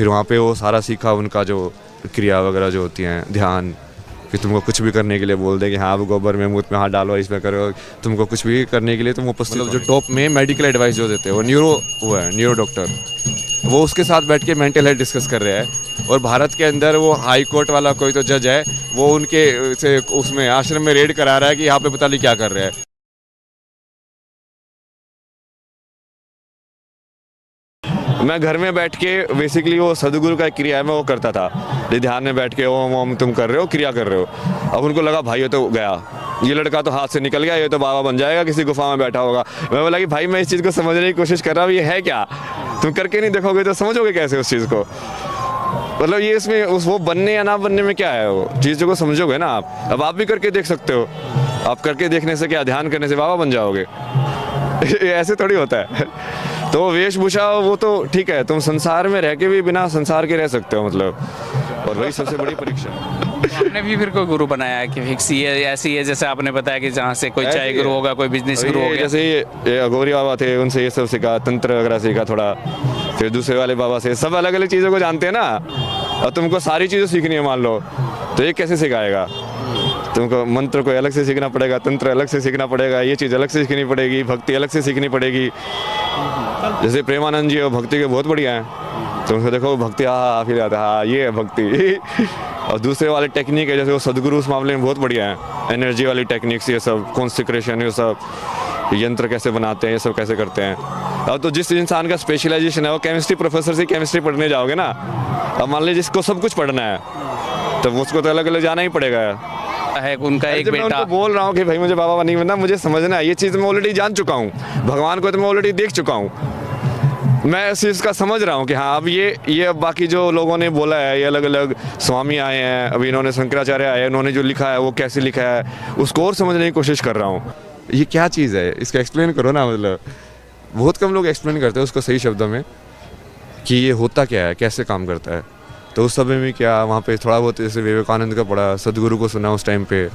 फिर वहाँ पे वो सारा सीखा, उनका जो क्रिया वगैरह जो होती हैं, ध्यान, कि तुमको कुछ भी करने के लिए बोल दे कि हाँ, आप गोबर में मुँह में हाथ डालो, इसमें करो, तुमको कुछ भी करने के लिए तुम उपस्थित, मतलब जो टॉप में मेडिकल एडवाइस जो देते हैं वो न्यूरो डॉक्टर, वो उसके साथ बैठ के मेंटल हेल्थ डिस्कस कर रहे हैं। और भारत के अंदर वो हाई कोर्ट वाला कोई तो जज है, वो उनके से उसमें आश्रम में रेड करा रहा है कि यहाँ पे पता नहीं क्या कर रहे हैं। मैं घर में बैठ के बेसिकली वो सदगुरु का क्रिया है, मैं वो करता था, ध्यान में बैठ के ओम ओम तुम कर रहे हो, क्रिया कर रहे हो। अब उनको लगा भाई ये तो गया, ये लड़का तो हाथ से निकल गया, ये तो बाबा बन जाएगा, किसी गुफा में बैठा होगा। मैं बोला कि भाई मैं इस चीज़ को समझने की कोशिश कर रहा हूँ, ये है क्या, तुम करके नहीं देखोगे तो समझोगे कैसे उस चीज़ को। मतलब ये इसमें वो बनने या ना बनने में क्या है, वो चीज़ों को समझोगे ना आप। अब आप भी करके देख सकते हो, आप करके देखने से क्या, ध्यान करने से बाबा बन जाओगे ऐसे थोड़ी होता है। तो वेशभूषा वो तो ठीक है, तुम संसार में रह के भी बिना संसार के रह सकते हो, मतलब, और वही सबसे बड़ी परीक्षा। आपने भी फिर कोई गुरु बनाया है कि फिक्स ये ऐसी है, जैसे आपने बताया कि जहाँ से कोई चाय गुरु होगा, कोई बिजनेस गुरु होगा, जैसे ये अघोरी बाबा थे, उनसे ये सब सीखा, तंत्र वगैरह सीखा थोड़ा। फिर दूसरे वाले बाबा से, सब अलग अलग चीज़ों को जानते हैं ना, और तुमको सारी चीज़ें सीखनी है मान लो, तो ये कैसे सिखाएगा। तुमको मंत्र को अलग से सीखना पड़ेगा, तंत्र अलग से सीखना पड़ेगा, ये चीज़ अलग से सीखनी पड़ेगी, भक्ति अलग से सीखनी पड़ेगी। जैसे प्रेमानंद जी भक्ति के बहुत बढ़िया हैं, तो उनको देखो भक्ति फिर आता है, हाँ ये है भक्ति। और दूसरे वाले टेक्निक है, जैसे वो सदगुरु उस मामले में बहुत बढ़िया है, एनर्जी वाली टेक्निक्स, ये सब कॉन्सेक्रेशन, ये सब यंत्र कैसे बनाते हैं, ये सब कैसे करते हैं। अब तो जिस इंसान का स्पेशलाइजेशन है, वो केमिस्ट्री प्रोफेसर से केमिस्ट्री पढ़ने जाओगे ना, अब मान लीजिए जिसको सब कुछ पढ़ना है, तो उसको तो अलग अलग जाना ही पड़ेगा है उनका एक बेटा। मैं बोल रहा हूँ कि भाई मुझे बाबा नहीं बनना, मुझे समझना है, ये चीज़ मैं ऑलरेडी जान चुका हूँ, भगवान को तो मैं ऑलरेडी देख चुका हूँ, मैं इस चीज़ का समझ रहा हूँ कि हाँ अब ये अब बाकी जो लोगों ने बोला है, ये अलग अलग स्वामी आए हैं, अभी इन्होंने शंकराचार्य आए हैं, उन्होंने जो लिखा है वो कैसे लिखा है, उसको और समझने की कोशिश कर रहा हूँ। ये क्या चीज़ है, इसका एक्सप्लेन करो ना। मतलब बहुत कम लोग एक्सप्लेन करते हैं उसको सही शब्दों में कि ये होता क्या है, कैसे काम करता है। तो उस समय में क्या वहाँ पे थोड़ा बहुत जैसे विवेकानंद का पढ़ा, सदगुरु को सुना उस टाइम पे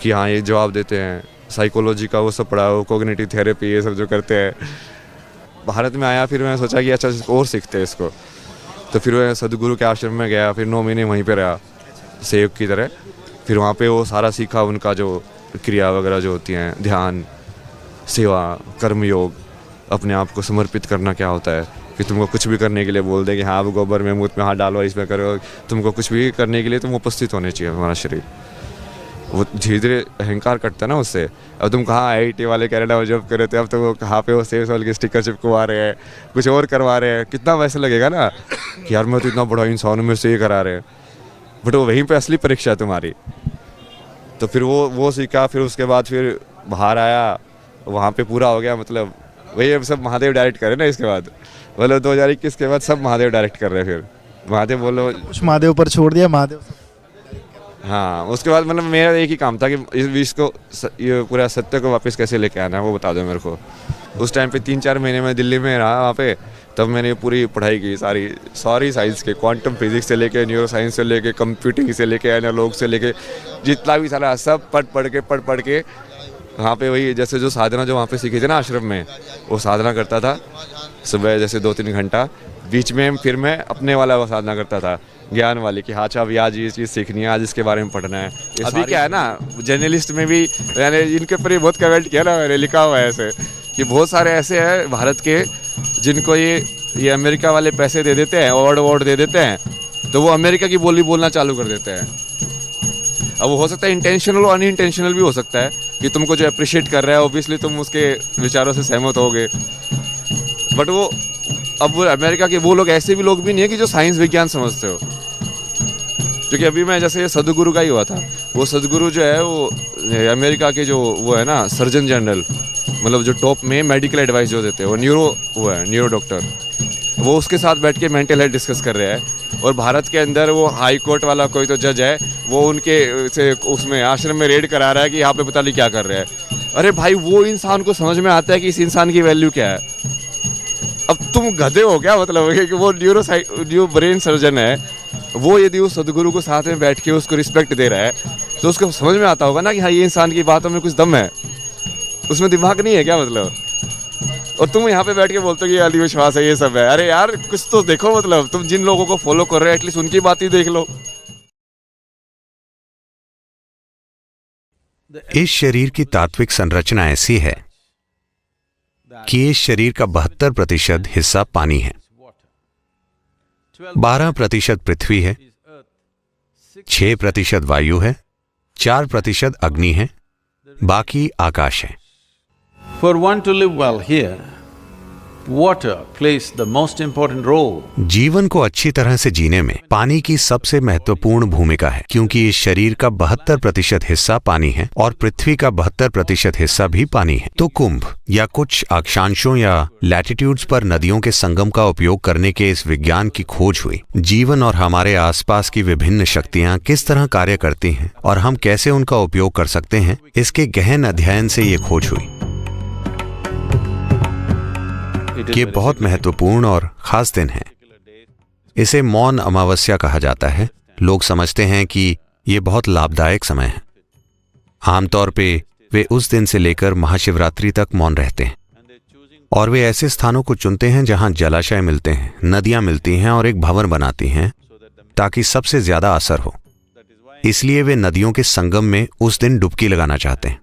कि हाँ ये जवाब देते हैं, साइकोलॉजी का वो सब पढ़ा, वो कोग्निटिव थेरेपी, ये सब जो करते हैं। भारत में आया, फिर मैं सोचा कि अच्छा और सीखते हैं इसको, तो फिर मैं सदगुरु के आश्रम में गया, फिर 9 महीने वहीं पे रहा सेवक की तरह। फिर वहाँ पे वो सारा सीखा, उनका जो क्रिया वगैरह जो होती हैं, ध्यान, सेवा, कर्मयोग, अपने आप को समर्पित करना क्या होता है, कि तुमको कुछ भी करने के लिए बोल दे कि हाँ, आप गोबर में मुँह में हाथ डालो, इसमें करो, तुमको कुछ भी करने के लिए तुम उपस्थित होने चाहिए हमारा शरीर। वो धीरे धीरे अहंकार कटता है ना उससे। अब तुम कहाँ IIT वाले कनाडा में जॉब कर रहे थे, अब तो वो कहाँ पे वो सेव साल के स्टिकर चिपकवा रहे हैं, कुछ और करवा रहे हैं, कितना वैसे लगेगा ना कि यार मैं तो इतना बड़ा इंसान हूँ, मेरे से ये करा रहे हैं। बट वो वहीं पे असली परीक्षा है तुम्हारी। तो फिर वो सीखा, फिर उसके बाद फिर बाहर आया, वहाँ पे पूरा हो गया। मतलब वही अब सब महादेव डायरेक्ट करे ना, इसके बाद बोलो 2021 के बाद सब महादेव डायरेक्ट कर रहे हैं। फिर महादेव बोलो, कुछ महादेव पर छोड़ दिया, महादेव। हाँ, उसके बाद मतलब मेरा एक ही काम था कि इस विष को, ये पूरा सत्य को वापस कैसे लेके आना है वो बता दो मेरे को। उस टाइम पे 3-4 महीने में दिल्ली में रहा वहाँ पे, तब मैंने पूरी पढ़ाई की, सारी साइंस के, क्वांटम फिजिक्स से लेके, न्यूरो साइंस से लेके, कंप्यूटिंग से लेके, एनालॉग से लेके, जितना भी सारा सब पढ़ के वहाँ पे वही जैसे जो साधना जो वहाँ पे सीखी थी ना आश्रम में, वो साधना करता था सुबह जैसे 2-3 घंटा। बीच में फिर मैं अपने वाला वो साधना करता था, ज्ञान वाली, कि हाँ अच्छा अभी आज ये चीज़ सीखनी है, आज इसके बारे में पढ़ना है। अभी क्या है ना, जर्नलिस्ट में भी मैंने इनके ऊपर ही बहुत कमेंट किया ना, मैंने लिखा हुआ है ऐसे कि बहुत सारे ऐसे हैं भारत के जिनको ये अमेरिका वाले पैसे दे देते हैं, अवार्ड दे देते हैं, तो वो अमेरिका की बोली बोलना चालू कर देते हैं। अब वो हो सकता है इंटेंशनल और अनइंटेंशनल भी हो सकता है कि तुमको जो अप्रिशिएट कर रहा है ऑब्वियसली तुम उसके विचारों से सहमत होगे, बट वो अब अमेरिका के वो लोग ऐसे भी लोग भी नहीं है कि जो साइंस विज्ञान समझते हो। क्योंकि अभी मैं जैसे सदगुरु का ही हुआ था, वो सदगुरु जो है वो अमेरिका के जो वो है ना सर्जन जनरल, मतलब जो टॉप में मेडिकल एडवाइस जो देते हैं, वो न्यूरो डॉक्टर, वो उसके साथ बैठ के मेंटल हेल्थ डिस्कस कर रहे हैं। और भारत के अंदर वो हाई कोर्ट वाला कोई तो जज है, वो उनके से उसमें आश्रम में रेड करा रहा है कि यहाँ पे पता नहीं क्या कर रहे हैं। अरे भाई, वो इंसान को समझ में आता है कि इस इंसान की वैल्यू क्या है। अब तुम गधे हो क्या, मतलब कि वो न्यूरो ब्रेन सर्जन है, वो यदि उस सदगुरु को साथ में बैठ के उसको रिस्पेक्ट दे रहा है, तो उसको समझ में आता होगा ना कि हाँ ये इंसान की बातों में कुछ दम है, उसमें दिमाग नहीं है क्या, मतलब। और तुम यहाँ पे बैठ के बोलते हो कि ये अंधविश्वास है, ये सब है। अरे यार कुछ तो देखो, मतलब तुम जिन लोगों को फॉलो कर रहे हो एटलीस्ट उनकी बात ही देख लो। इस शरीर की तात्विक संरचना ऐसी है कि इस शरीर का 72% हिस्सा पानी है, 12% पृथ्वी है, 6% वायु है, 4% अग्नि है, बाकी आकाश है। For one to live well here, water plays the most important role. जीवन को अच्छी तरह से जीने में पानी की सबसे महत्वपूर्ण भूमिका है, क्योंकि इस शरीर का 72% हिस्सा पानी है और पृथ्वी का 72% हिस्सा भी पानी है। तो कुंभ या कुछ अक्षांशों या लैटिट्यूड्स पर नदियों के संगम का उपयोग करने के इस विज्ञान की खोज हुई। जीवन और हमारे आसपास की विभिन्न शक्तियां किस तरह कार्य करती हैं और हम कैसे उनका उपयोग कर सकते हैं, इसके गहन अध्ययन से ये खोज हुई। ये बहुत महत्वपूर्ण और खास दिन है। इसे मौन अमावस्या कहा जाता है। लोग समझते हैं कि ये बहुत लाभदायक समय है। आमतौर पे वे उस दिन से लेकर महाशिवरात्रि तक मौन रहते हैं और वे ऐसे स्थानों को चुनते हैं जहां जलाशय मिलते हैं, नदियां मिलती हैं और एक भवन बनाती हैं ताकि सबसे ज्यादा असर हो। इसलिए वे नदियों के संगम में उस दिन डुबकी लगाना चाहते हैं।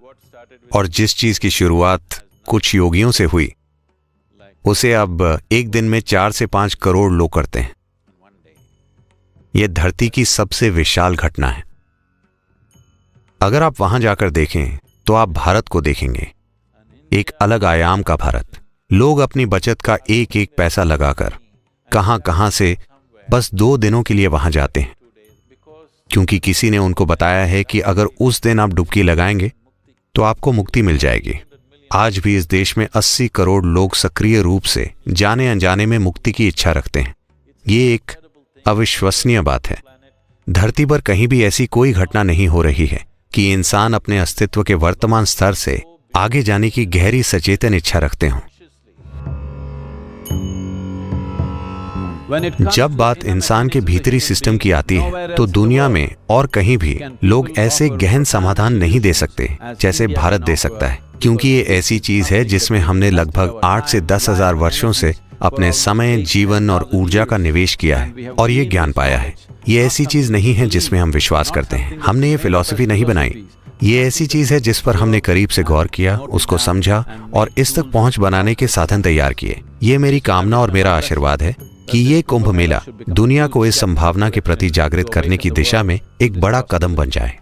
और जिस चीज की शुरुआत कुछ योगियों से हुई उसे अब एक दिन में 4 से 5 करोड़ लोग करते हैं। यह धरती की सबसे विशाल घटना है। अगर आप वहां जाकर देखें तो आप भारत को देखेंगे, एक अलग आयाम का भारत। लोग अपनी बचत का एक एक पैसा लगाकर कहां से बस 2 दिनों के लिए वहां जाते हैं, क्योंकि किसी ने उनको बताया है कि अगर उस दिन आप डुबकी लगाएंगे तो आपको मुक्ति मिल जाएगी। आज भी इस देश में 80 करोड़ लोग सक्रिय रूप से जाने अनजाने में मुक्ति की इच्छा रखते हैं। ये एक अविश्वसनीय बात है। धरती पर कहीं भी ऐसी कोई घटना नहीं हो रही है कि इंसान अपने अस्तित्व के वर्तमान स्तर से आगे जाने की गहरी सचेतन इच्छा रखते हों। जब बात इंसान के भीतरी सिस्टम की आती है तो दुनिया में और कहीं भी लोग ऐसे गहन समाधान नहीं दे सकते जैसे भारत दे सकता है, क्योंकि ये ऐसी चीज है जिसमें हमने लगभग 8 से 10 हजार वर्षों से अपने समय, जीवन और ऊर्जा का निवेश किया है और ये ज्ञान पाया है। ये ऐसी चीज नहीं है जिसमें हम विश्वास करते हैं। हमने ये फिलॉसफी नहीं बनाई। ये ऐसी चीज है जिस पर हमने करीब से गौर किया, उसको समझा और इस तक पहुंच बनाने के साधन तैयार किए। ये मेरी कामना और मेरा आशीर्वाद है कि ये कुंभ मेला दुनिया को इस संभावना के प्रति जागृत करने की दिशा में एक बड़ा कदम बन जाए।